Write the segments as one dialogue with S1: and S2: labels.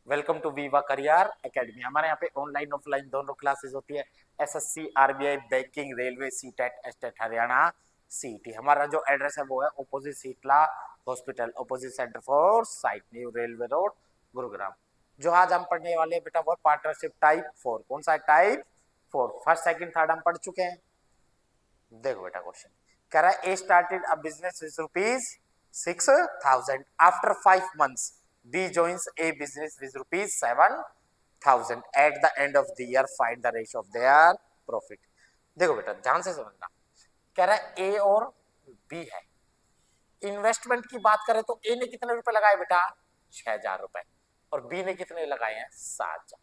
S1: Welcome to Viva Career Academy. हमारे यहाँ पे ऑनलाइन ऑफलाइन दोनों क्लासेस होती है। SSC, RBI, banking, railway, CTET, एस्टेट हरियाणा, सीटी। हमारा जो एड्रेस है वो है opposite Sheetla hospital, opposite Centre for Sight, new railway road, Gurugram. जो आज हम पढ़ने वाले हैं बेटा वो पार्टनरशिप टाइप 4। कौन सा टाइप 4? फर्स्ट सेकंड थर्ड हम पढ़ चुके हैं। देखो बेटा क्वेश्चन कह रहा है, A started a business with rupees 6,000 after 5 months B joins a business with rupees 7,000 at the end of the year, find the ratio of their profit। देखो बेटा ध्यान से समझना, कह रहा है ए और बी है। इन्वेस्टमेंट की बात करें तो ए ने कितने रुपए लगाए बेटा? 6,000 रुपए, और बी ने कितने लगाए हैं? 7,000।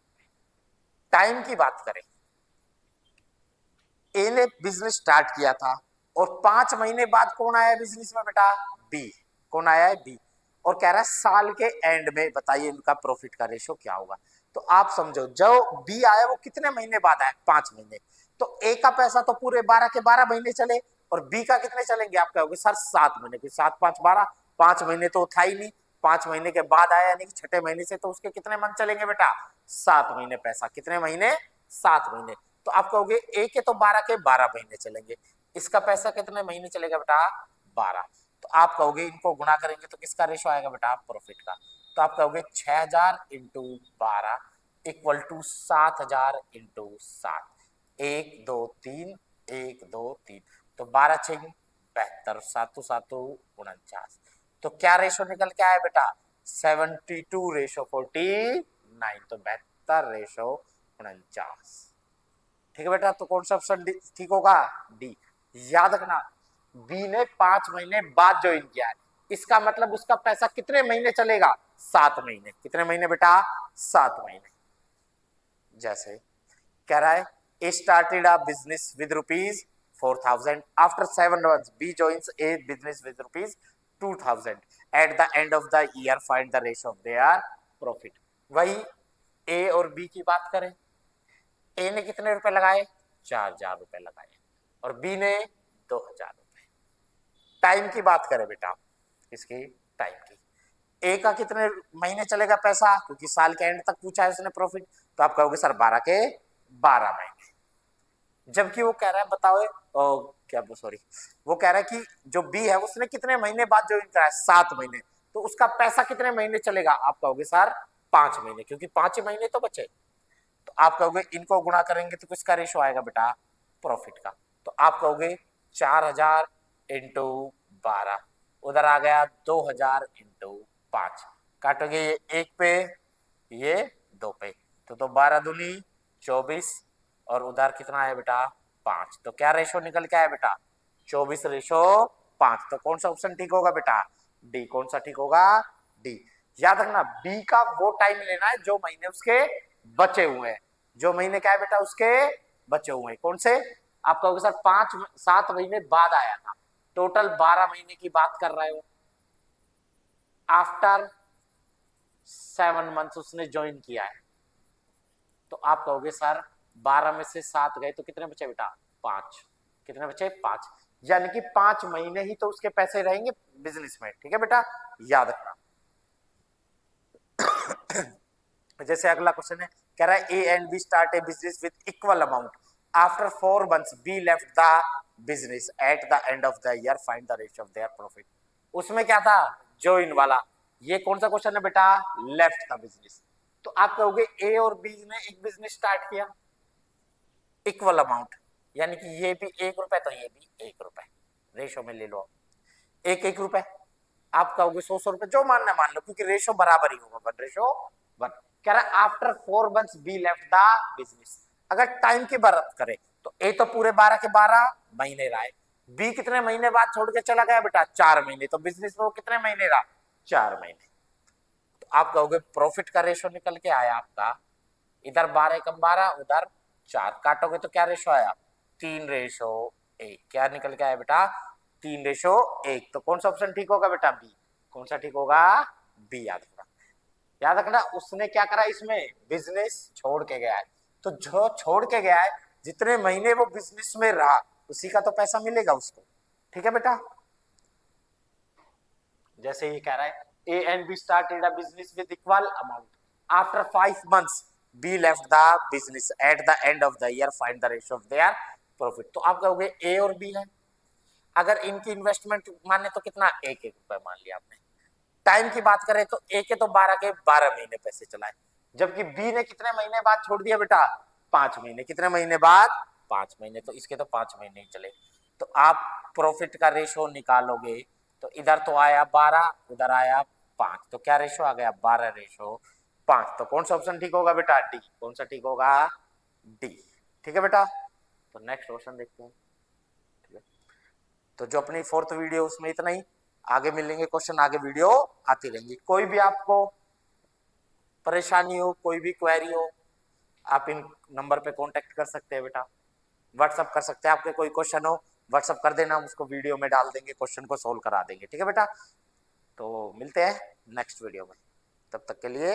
S1: टाइम की बात करें, ए ने बिजनेस स्टार्ट किया था और 5 महीने बाद कौन आया बिजनेस में बेटा? बी। कौन आया है? बी। और कह रहा है साल के एंड में बताइए इनका प्रॉफिट का रेशो क्या होगा। तो आप समझो, जो बी आया वो कितने महीने बाद आया? 5 महीने। तो ए का पैसा तो पूरे 12 के 12 महीने चले, और बी का कितने चलेंगे? आप कहोगे सर 7 महीने की। 7 5 12, 5 महीने तो था ही नहीं। 5 महीने के बाद आया, यानी कि छठे महीने से तो उसके कितने मंथ चलेंगे बेटा? 7 महीने। पैसा कितने महीने? 7 महीने। तो आप कहोगे ए के तो 12 के 12 महीने चलेंगे, इसका पैसा कितने महीने चलेगा बेटा? 12। तो आप कहोगे इनको गुणा करेंगे तो किसका रेशो आएगा बेटा? प्रॉफिट का। तो आप कहोगे 6,000 इंटू 12 इक्वल टू 7,000 इंटू 7। 1 2 3, 1 2 3, तो 12 6 72, 7 7 49। तो क्या रेशो निकल के आया बेटा? 72 रेशो 49। तो 72 रेशो 49। ठीक है बेटा, तो कौन सा ऑप्शन ठीक होगा? डी। याद रखना, बी ने 5 महीने बाद ज्वाइन किया है, इसका मतलब उसका पैसा कितने महीने चलेगा? 7 महीने। कितने महीने बेटा? 7 महीने। जैसे कह रहा है, A started a business with rupees 4,000 after 7 months B joins a business with rupees 2,000 at the end of the year, find the ratio of their profit. वही ए और बी की बात करें, ए ने कितने रुपए लगाए? 4,000 रुपए लगाए, और बी ने 2,000 रुपए। टाइम की बात करें बेटा, इसकी टाइम की, ए का कितने महीने चलेगा पैसा? क्योंकि साल के एंड तक पूछा है उसने प्रॉफिट, तो आप कहोगे सर 12 के 12 महीने। जबकि वो कह रहा है बताओ, क्या सॉरी, वो कह रहा है कि जो बी है उसने कितने महीने बाद ज्वाइन करा है? 7 महीने। तो उसका पैसा कितने महीने चलेगा? आप कहोगे सर 5 महीने, क्योंकि 5 महीने तो बचे। तो आप कहोगे इनको गुणा करेंगे तो किसका रेशो आएगा बेटा? प्रॉफिट का। तो आप कहोगे 4,000 इंटू 12, उधर आ गया 2,000 इंटू 5। काटोगे ये 1 पे, ये 2 पे, तो 12 दूनी 24, और उधर कितना है बेटा? 5। तो क्या रेशो निकल के आया बेटा? 24 रेशो 5। तो कौन सा ऑप्शन ठीक होगा बेटा? डी। कौन सा ठीक होगा? डी। याद रखना, बी का वो टाइम लेना है जो महीने उसके बचे हुए हैं। जो महीने क्या है बेटा? उसके बचे हुए हैं। कौन से? आप कहोगे सर 5 7 महीने बाद आया था, टोटल 12 महीने की बात कर रहे हो। आफ्टर 7 months उसने ज्वाइन किया है, तो आप कहोगे सर 12 में से 7 गए तो कितने बचे बेटा? 5। कितने बचे? 5। यानी कि 5 महीने ही तो उसके पैसे रहेंगे बिजनेस में। ठीक है बेटा, याद रखना। जैसे अगला क्वेश्चन है, कह रहा है A and B start a business with equal amount after 4 months B left the business at the end of the year, find the ratio of their profit. उसमें क्या था? जॉइन वाला। ये कौन सा क्वेश्चन है बेटा? Left the business. तो आप कहोगे ए और बी ने एक बिजनेस स्टार्ट किया, इक्वल अमाउंट, यानी कि ये भी 1 रुपए तो ये भी 1 रुपए, रेशो में ले लो, 1 1 रुपए। आप कहोगे 100 रुपए, जो मानना मान लो, क्योंकि रेशो बराबर ही होगा, 1:1। कह रहा है after 4 months B left the business. अगर टाइम की बात करें तो ए तो पूरे 12 के 12 महीने रहा है, बी कितने महीने बाद छोड़ के चला गया बेटा? 4 महीने। तो बिजनेस में वो कितने महीने रहा? 4 महीने। तो आप कहोगे प्रॉफिट का रेशो निकल के आया आपका, इधर 12 कम 12, उधर 4, काटोगे तो क्या रेशो आया? 3:1। क्या निकल के आया बेटा? 3:1। तो कौन सा ऑप्शन ठीक होगा बेटा? बी। कौन सा ठीक होगा? बी। याद रखना, याद रखना, उसने क्या करा? इसमें बिजनेस छोड़ के गया है, तो जो छोड़ के गया है जितने महीने वो बिजनेस में रहा उसी का तो पैसा मिलेगा उसको। ठीक है बेटा, जैसे ये कह रहा है A and be started a business with equal amount after 5 months B left the business at the end of the year find the ratio of their profit. तो आप कहोगे ए और बी है, अगर इनकी इन्वेस्टमेंट माने तो कितना, 1-1 रुपए मान लिया आपने। टाइम की बात करें तो ए के तो 12 के 12 महीने पैसे चलाए, जबकि बी ने कितने महीने बाद छोड़ दिया बेटा, 5 महीने। कितने महीने बाद, 5 महीने, तो इसके तो 5 महीने ही चले। तो आप प्रॉफिट का रेशो निकालोगे तो इधर तो आया 12, उधर आया 5, तो क्या रेशो आ गया, 12:5। तो कौन सा ऑप्शन ठीक होगा बेटा, डी। कौन सा ठीक होगा, डी। ठीक है बेटा, तो नेक्स्ट क्वेश्चन देखते हैं। ठीक है, तो जो अपनी 4th वीडियो उसमें इतना ही, आगे मिलेंगे क्वेश्चन, आगे वीडियो आती रहेंगी। कोई भी आपको परेशानी हो, कोई भी क्वेरी हो, आप इन नंबर पे कांटेक्ट कर सकते हैं बेटा, व्हाट्सअप कर सकते हैं। आपके कोई क्वेश्चन हो व्हाट्सअप कर देना, हम उसको वीडियो में डाल देंगे, क्वेश्चन को सोल्व करा देंगे। ठीक है बेटा, तो मिलते हैं नेक्स्ट वीडियो में, तब तक के लिए